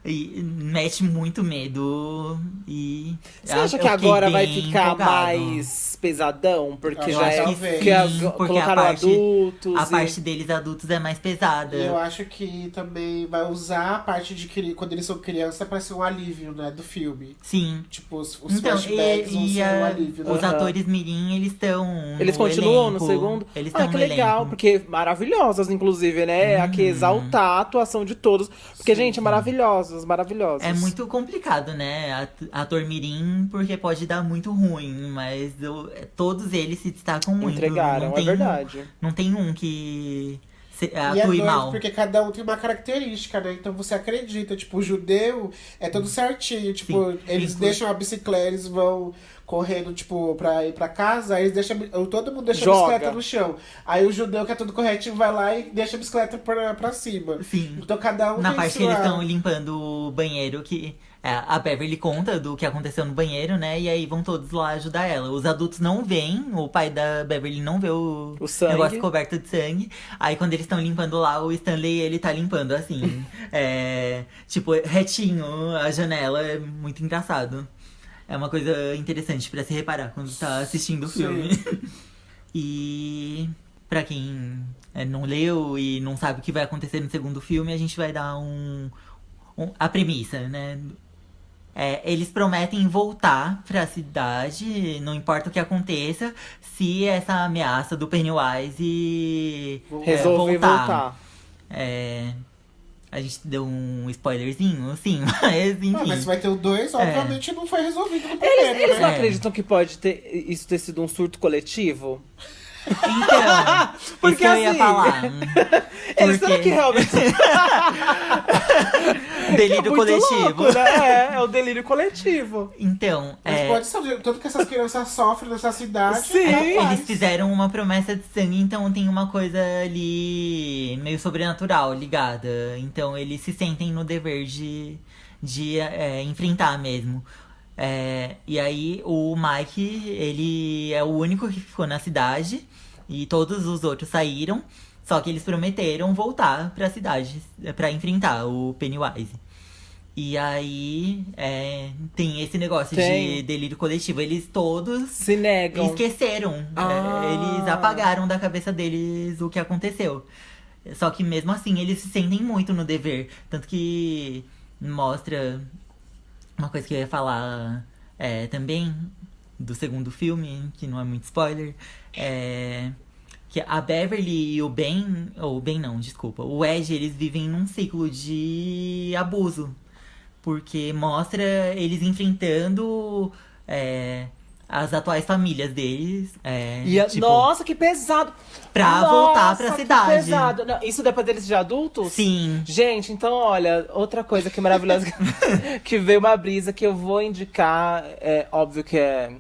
Speaker 3: E mete muito medo e...
Speaker 2: Você acha
Speaker 3: eu
Speaker 2: que
Speaker 3: fiquei
Speaker 2: agora vai
Speaker 3: bem
Speaker 2: ficar
Speaker 3: empolgado.
Speaker 2: mais pesadão? Porque
Speaker 1: Eu
Speaker 2: já
Speaker 1: acho
Speaker 2: é
Speaker 1: que
Speaker 2: porque
Speaker 3: sim, porque
Speaker 2: colocaram
Speaker 3: a parte-
Speaker 2: adultos.
Speaker 3: A
Speaker 2: e-
Speaker 3: parte deles adultos é mais pesada.
Speaker 1: E eu acho que também vai usar a parte de quando eles são crianças pra ser um alívio, né, do filme.
Speaker 3: Sim.
Speaker 1: Tipo, os
Speaker 3: Então,
Speaker 1: flashbacks vão ser um alívio, né?
Speaker 3: os atores mirim, eles estão
Speaker 2: Eles
Speaker 3: no
Speaker 2: continuam
Speaker 3: elenco.
Speaker 2: no segundo?
Speaker 3: Eles
Speaker 2: Ah,
Speaker 3: estão
Speaker 2: que
Speaker 3: no
Speaker 2: legal,
Speaker 3: elenco.
Speaker 2: porque maravilhosas, inclusive, né? Aqui exaltar a atuação de todos. Porque, gente, maravilhosos, maravilhosos.
Speaker 3: É muito complicado, né? Ator mirim, porque pode dar muito ruim, mas todos eles se destacam muito.
Speaker 2: Entregaram,
Speaker 3: Não
Speaker 2: é
Speaker 3: tem
Speaker 2: verdade.
Speaker 3: Não tem um que
Speaker 1: E é
Speaker 3: atue
Speaker 1: doido,
Speaker 3: mal.
Speaker 1: porque cada um tem uma característica, né? Então você acredita, tipo, o judeu é tudo certinho. Tipo,
Speaker 3: Sim.
Speaker 1: eles deixam a bicicleta, eles vão correndo, tipo, pra ir pra casa, aí eles deixam, todo mundo deixa
Speaker 2: Joga.
Speaker 1: a bicicleta no chão. Aí o judeu, que é tudo corretinho, vai lá e deixa a bicicleta pra cima.
Speaker 3: Sim.
Speaker 1: Então cada um
Speaker 3: Na
Speaker 1: tem
Speaker 3: parte que
Speaker 1: sua...
Speaker 3: eles estão limpando o banheiro, que a Beverly conta do que aconteceu no banheiro, né? E aí vão todos lá ajudar ela. Os adultos não veem, o pai da Beverly não vê o
Speaker 2: sangue.
Speaker 3: negócio coberto de sangue. Aí quando eles estão limpando lá, o Stanley, ele tá limpando assim. Tipo, retinho a janela. É muito engraçado. É uma coisa interessante pra se reparar quando tá assistindo o filme. E pra quem não leu e não sabe o que vai acontecer no segundo filme, a gente vai dar a premissa, né? Eles prometem voltar pra cidade, não importa o que aconteça, se essa ameaça do Pennywise
Speaker 2: Resolver voltar.
Speaker 3: A gente deu um spoilerzinho, sim, mas enfim.
Speaker 1: Mas vai ter o 2, obviamente não foi resolvido no
Speaker 2: Eles
Speaker 1: primeiro,
Speaker 2: não
Speaker 1: né?
Speaker 2: acreditam que pode ter isso ter sido um surto coletivo?
Speaker 3: Então,
Speaker 2: Porque
Speaker 3: isso que eu ia
Speaker 2: assim,
Speaker 3: falar.
Speaker 2: Eles
Speaker 3: Porque
Speaker 2: será que realmente
Speaker 3: delírio
Speaker 2: muito
Speaker 3: coletivo.
Speaker 2: louco, né? É o delírio coletivo.
Speaker 3: Então,
Speaker 1: Mas pode ser, tanto que essas crianças sofrem nessa cidade.
Speaker 2: Sim.
Speaker 3: eles fizeram uma promessa de sangue, então tem uma coisa ali meio sobrenatural ligada. Então eles se sentem no dever de enfrentar mesmo. E aí o Mike, ele é o único que ficou na cidade e todos os outros saíram. Só que eles prometeram voltar pra cidade pra enfrentar o Pennywise. E aí tem esse negócio de delírio coletivo. Eles todos
Speaker 2: Se negam.
Speaker 3: esqueceram. Eles apagaram da cabeça deles o que aconteceu. Só que mesmo assim eles se sentem muito no dever. Tanto que mostra uma coisa que eu ia falar também do segundo filme, que não é muito spoiler. Que a Beverly e o Ben, ou o Ben não, desculpa, o Ed, eles vivem num ciclo de abuso. Porque mostra eles enfrentando as atuais famílias deles.
Speaker 2: Nossa, que pesado!
Speaker 3: Pra voltar pra cidade.
Speaker 2: Que pesado. Não, isso depois deles de adultos?
Speaker 3: Sim.
Speaker 2: Gente, então olha, outra coisa que maravilhosa que veio uma brisa que eu vou indicar, é óbvio que é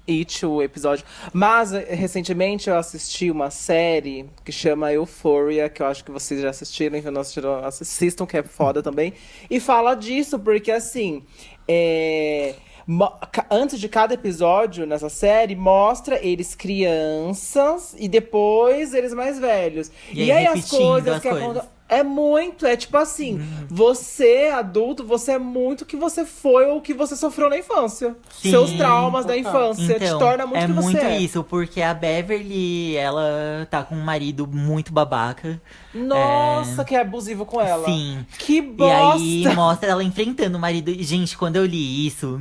Speaker 2: It, o episódio. Mas recentemente eu assisti uma série que chama Euphoria, que eu acho que vocês já assistiram, se não assistiram, assistam, que é foda também. E fala disso, porque assim, antes de cada episódio nessa série, mostra eles crianças e depois eles mais velhos.
Speaker 3: E
Speaker 2: aí as
Speaker 3: repetindo
Speaker 2: coisas
Speaker 3: as
Speaker 2: que
Speaker 3: coisas.
Speaker 2: acontecem. É tipo assim, você, adulto, você é muito o que você foi ou o que você sofreu na infância.
Speaker 3: Sim,
Speaker 2: seus traumas da
Speaker 1: total.
Speaker 2: infância te
Speaker 3: Então,
Speaker 2: torna muito o que você
Speaker 3: muito
Speaker 2: é.
Speaker 3: isso, porque a Beverly, ela tá com um marido muito babaca.
Speaker 2: Nossa, que é abusivo com ela.
Speaker 3: Sim.
Speaker 2: Que
Speaker 3: E
Speaker 2: bosta!
Speaker 3: aí mostra ela enfrentando o marido. Gente, quando eu li isso,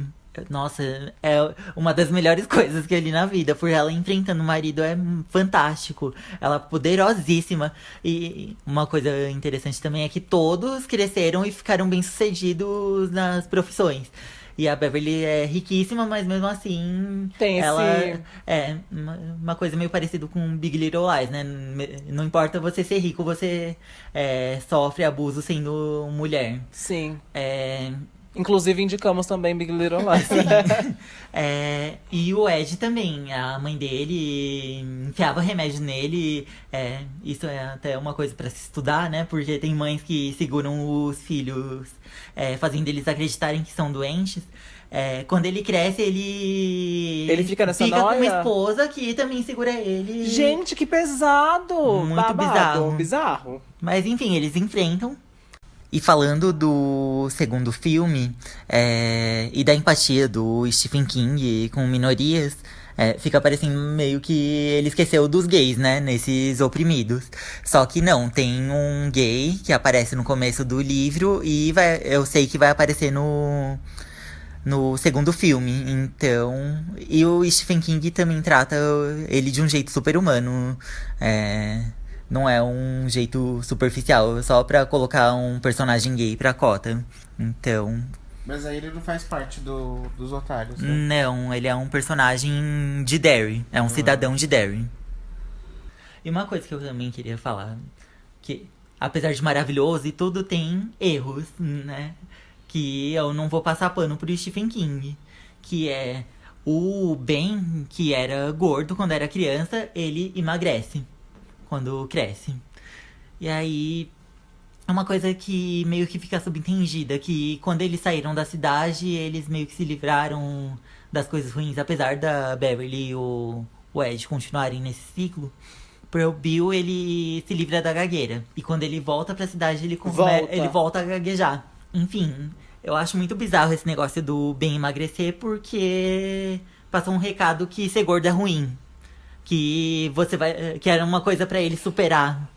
Speaker 3: nossa, é uma das melhores coisas que eu li na vida. Porque ela enfrentando o marido é fantástico. Ela é poderosíssima. E uma coisa interessante também é que todos cresceram e ficaram bem-sucedidos nas profissões. E a Beverly é riquíssima, mas mesmo assim.
Speaker 2: Tem esse-
Speaker 3: ela é uma coisa meio parecida com Big Little Lies, né? Não importa você ser rico, você sofre abuso sendo mulher.
Speaker 2: Sim.
Speaker 3: É,
Speaker 2: Inclusive, indicamos também Big Little Lies.
Speaker 3: e o Ed também, a mãe dele enfiava remédio nele. Isso é até uma coisa pra se estudar, né? Porque tem mães que seguram os filhos, fazendo eles acreditarem que são doentes. Quando ele cresce,
Speaker 2: Ele fica nessa
Speaker 3: com uma
Speaker 2: noia?
Speaker 3: esposa que também segura ele.
Speaker 2: Gente, que pesado!
Speaker 3: Muito
Speaker 2: Babado.
Speaker 3: bizarro. Mas enfim, eles enfrentam. E falando do segundo filme, e da empatia do Stephen King com minorias, fica parecendo meio que ele esqueceu dos gays, né? Nesses oprimidos. Só que não, tem um gay que aparece no começo do livro e eu sei que vai aparecer no segundo filme. Então. E o Stephen King também trata ele de um jeito super humano. Não é um jeito superficial, só pra colocar um personagem gay pra cota. Então.
Speaker 1: Mas aí ele não faz parte dos otários, né?
Speaker 3: Não, ele é um personagem de Derry. É um cidadão de Derry. E uma coisa que eu também queria falar, que apesar de maravilhoso e tudo, tem erros, né? Que eu não vou passar pano pro Stephen King. Que é o Ben, que era gordo quando era criança, ele emagrece quando cresce. E aí é uma coisa que meio que fica subentendida, que quando eles saíram da cidade, eles meio que se livraram das coisas ruins, apesar da Beverly e o Ed continuarem nesse ciclo. O Bill, ele se livra da gagueira. E quando ele volta pra cidade, ele volta a gaguejar. Enfim, eu acho muito bizarro esse negócio do Ben emagrecer, porque passou um recado que ser gordo é ruim. Que era uma coisa pra ele superar.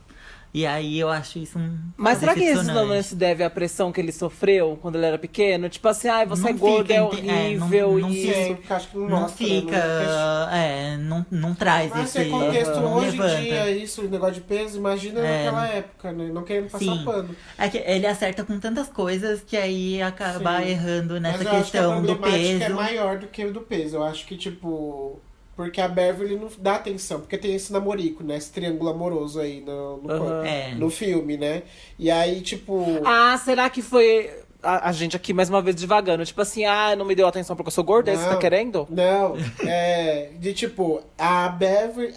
Speaker 3: E aí eu acho isso
Speaker 2: Mas será que isso
Speaker 3: decepcionante.
Speaker 2: não se deve à pressão que ele sofreu quando ele era pequeno? Tipo assim, ai, você
Speaker 3: Não
Speaker 2: é gordo,
Speaker 3: fica
Speaker 2: é
Speaker 3: inte- é, não-
Speaker 2: horrível,
Speaker 3: não
Speaker 2: isso.
Speaker 1: Sim, porque acho que não
Speaker 3: Não
Speaker 1: mostra,
Speaker 3: fica,
Speaker 1: né?
Speaker 3: não traz
Speaker 1: Mas
Speaker 3: esse...
Speaker 1: esse contexto
Speaker 3: não
Speaker 1: hoje
Speaker 3: levanta.
Speaker 1: em dia, isso, o negócio de peso, imagina naquela época, né? Não querendo passar
Speaker 3: Sim.
Speaker 1: pano.
Speaker 3: É que ele acerta com tantas coisas que aí acaba
Speaker 1: Sim.
Speaker 3: errando nessa
Speaker 1: Mas eu acho que a
Speaker 3: questão do
Speaker 1: problemática é
Speaker 3: peso.
Speaker 1: maior do que o do peso. Eu acho que, tipo... Porque a Beverly não dá atenção, porque tem esse namorico, né? Esse triângulo amoroso aí
Speaker 2: Aham.
Speaker 1: no filme, né? E aí, tipo...
Speaker 2: Ah, será que foi a gente aqui mais uma vez divagando? Tipo assim, ah, não me deu atenção porque eu sou gorda, é isso que você tá querendo?
Speaker 1: Não, de tipo, a Beverly,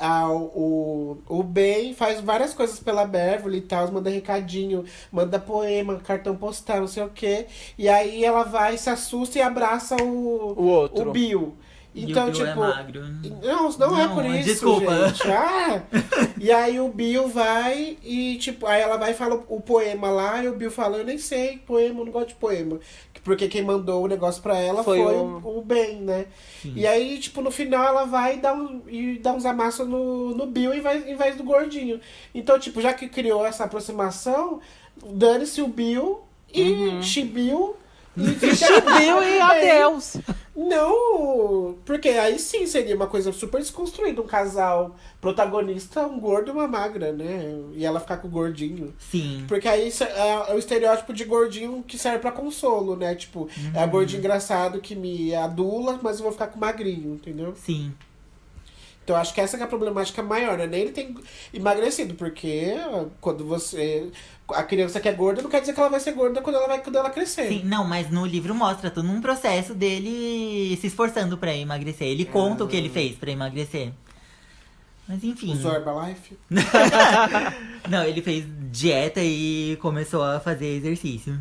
Speaker 1: o Ben faz várias coisas pela Beverly e tal, manda recadinho, manda poema, cartão postal, não sei o quê. E aí ela vai, se assusta e abraça
Speaker 2: O outro.
Speaker 1: o Bill.
Speaker 3: E
Speaker 1: Então,
Speaker 3: o Bill
Speaker 1: tipo.
Speaker 3: é magro.
Speaker 1: Não é por isso.
Speaker 3: Desculpa.
Speaker 1: Gente. E aí o Bill vai e, tipo, aí ela vai e fala o poema lá, e o Bill fala, eu nem sei poema, eu não gosto de poema. Porque quem mandou o negócio pra ela foi o Ben, né?
Speaker 3: Sim.
Speaker 1: E aí, tipo, no final ela vai e dá uns amassos no Bill em vez do gordinho. Então, tipo, já que criou essa aproximação, dane-se o Bill e Chibill.
Speaker 2: Chibiu e adeus.
Speaker 1: Não, porque aí sim seria uma coisa super desconstruída. Um casal protagonista, um gordo e uma magra, né? E ela ficar com o gordinho.
Speaker 3: Sim.
Speaker 1: Porque aí é o estereótipo de gordinho que serve pra consolo, né? Tipo, é o gordinho engraçado que me adula, mas eu vou ficar com o magrinho, entendeu?
Speaker 3: Sim.
Speaker 1: Então acho que essa que é a problemática maior, né? Nem ele tem emagrecido, porque quando você... A criança que é gorda não quer dizer que ela vai ser gorda quando ela crescer.
Speaker 3: Sim, não, mas no livro mostra todo um processo dele se esforçando pra emagrecer. Ele conta o que ele fez pra emagrecer. Mas enfim.
Speaker 1: Usou Herbalife.
Speaker 3: Não, ele fez dieta e começou a fazer exercício.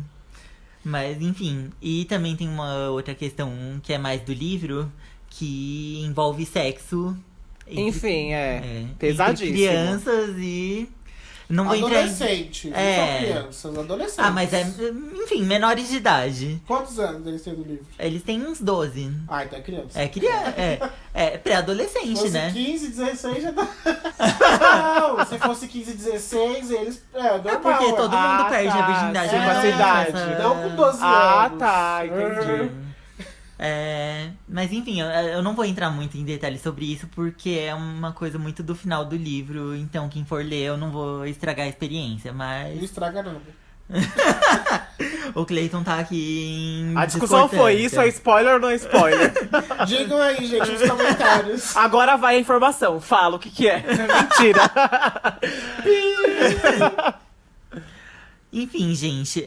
Speaker 3: Mas enfim. E também tem uma outra questão que é mais do livro, que envolve sexo.
Speaker 2: Enfim,
Speaker 3: entre
Speaker 2: pesadíssimo.
Speaker 3: crianças e... Não vou entrar em...
Speaker 1: Adolescentes, não
Speaker 3: É.
Speaker 1: são crianças, adolescentes.
Speaker 3: Ah, mas enfim, menores de idade.
Speaker 1: Quantos anos eles têm no livro?
Speaker 3: Eles têm uns 12.
Speaker 1: Ah, então é criança.
Speaker 3: É criança, é pré-adolescente,
Speaker 1: Se fosse
Speaker 3: né?
Speaker 1: 15, 16 já dá. Não, se fosse 15, 16, eles. É normal.
Speaker 3: É porque todo mundo
Speaker 2: Ah,
Speaker 3: perde
Speaker 2: tá.
Speaker 3: a virgindade.
Speaker 2: Tipo,
Speaker 3: com
Speaker 2: essa idade.
Speaker 1: Não com 12
Speaker 2: Ah,
Speaker 1: anos.
Speaker 2: tá, entendi.
Speaker 3: Mas enfim, eu não vou entrar muito em detalhes sobre isso, porque é uma coisa muito do final do livro. Então quem for ler, eu não vou estragar a experiência,
Speaker 1: Não
Speaker 3: mas...
Speaker 1: estraga nada.
Speaker 3: O Cleiton tá aqui em
Speaker 2: A discussão foi isso, é spoiler ou não é spoiler?
Speaker 1: Digam aí, gente, nos comentários.
Speaker 2: Agora vai a informação, fala o que é. Mentira.
Speaker 3: Enfim, gente,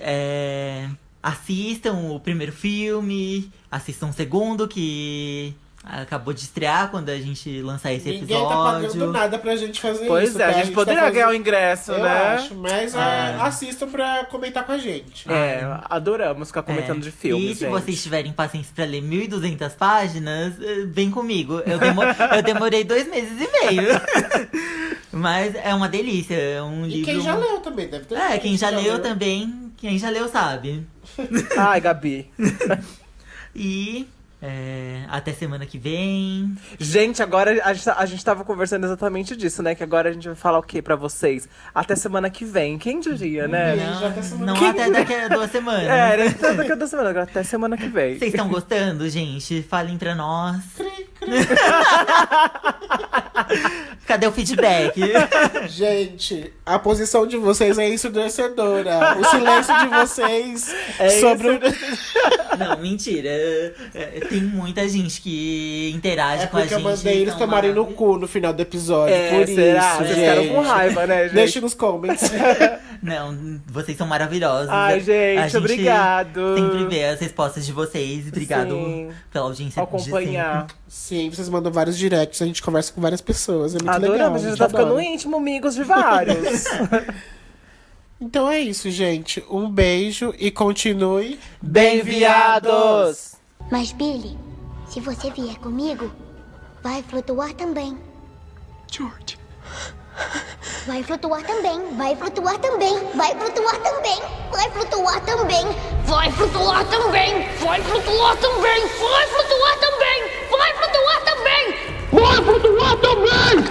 Speaker 3: assistam o primeiro filme, assistam o segundo, que acabou de estrear quando a gente lançar esse
Speaker 1: Ninguém tá pagando
Speaker 3: episódio.
Speaker 1: nada pra gente fazer
Speaker 2: Pois
Speaker 1: isso.
Speaker 2: é,
Speaker 1: tá?
Speaker 2: a gente poderia
Speaker 1: tá
Speaker 2: ganhar o
Speaker 1: fazendo-
Speaker 2: ingresso,
Speaker 1: Eu
Speaker 2: né?
Speaker 1: acho, mas assistam pra comentar com a gente.
Speaker 2: Adoramos ficar comentando de filmes,
Speaker 3: E se
Speaker 2: gente.
Speaker 3: vocês tiverem paciência pra ler 1.200 páginas, vem comigo. Eu demorei 2 meses e meio. Mas é uma delícia, é um
Speaker 1: E
Speaker 3: livro...
Speaker 1: quem já leu também, deve ter.
Speaker 3: É,
Speaker 1: gente
Speaker 3: quem já
Speaker 1: que
Speaker 3: leu também, quem já leu sabe.
Speaker 2: Ai, Gabi.
Speaker 3: E até semana que vem.
Speaker 2: Gente, agora a gente tava conversando exatamente disso, né? Que agora a gente vai falar o quê pra vocês? Até semana que vem. Quem diria, né?
Speaker 1: Beijo, até semana
Speaker 3: Não
Speaker 1: que
Speaker 3: até daqui a 2 semanas.
Speaker 2: Era então daqui a 2 semanas, agora até semana que vem.
Speaker 3: Vocês estão gostando, gente? Falem pra nós. Cadê o feedback?
Speaker 1: Gente, a posição de vocês é ensurdecedora. O silêncio de vocês
Speaker 2: É
Speaker 1: sobre o...
Speaker 3: Não, mentira. Tem muita gente que interage
Speaker 1: É
Speaker 3: com a
Speaker 1: porque
Speaker 3: gente.
Speaker 1: eu mandei eles
Speaker 3: então,
Speaker 1: tomarem no cu no final do episódio. por
Speaker 2: será?
Speaker 1: isso,
Speaker 2: Vocês
Speaker 1: gente.
Speaker 2: ficaram com raiva, né, gente?
Speaker 1: Deixe nos comments.
Speaker 3: Não, vocês são maravilhosos.
Speaker 2: Ai,
Speaker 3: A
Speaker 2: gente, obrigado.
Speaker 3: Sempre vê as respostas de vocês. Obrigado
Speaker 2: Sim.
Speaker 3: pela audiência. de
Speaker 2: Acompanhar.
Speaker 3: sempre.
Speaker 1: Sim, vocês mandam vários directs, a gente conversa com várias pessoas. É muito legal.
Speaker 2: Adoramos, a gente tá
Speaker 1: adora.
Speaker 2: ficando íntimo, amigos de vários.
Speaker 1: Então é isso, gente. Um beijo e continue
Speaker 2: Bem viados!
Speaker 4: Mas, Billy, se você vier comigo, vai flutuar também.
Speaker 1: George.
Speaker 4: Vai flutuar também, vai flutuar também, vai flutuar também, vai flutuar também, vai flutuar também, vai flutuar também, vai flutuar também, vai flutuar também, vai flutuar também!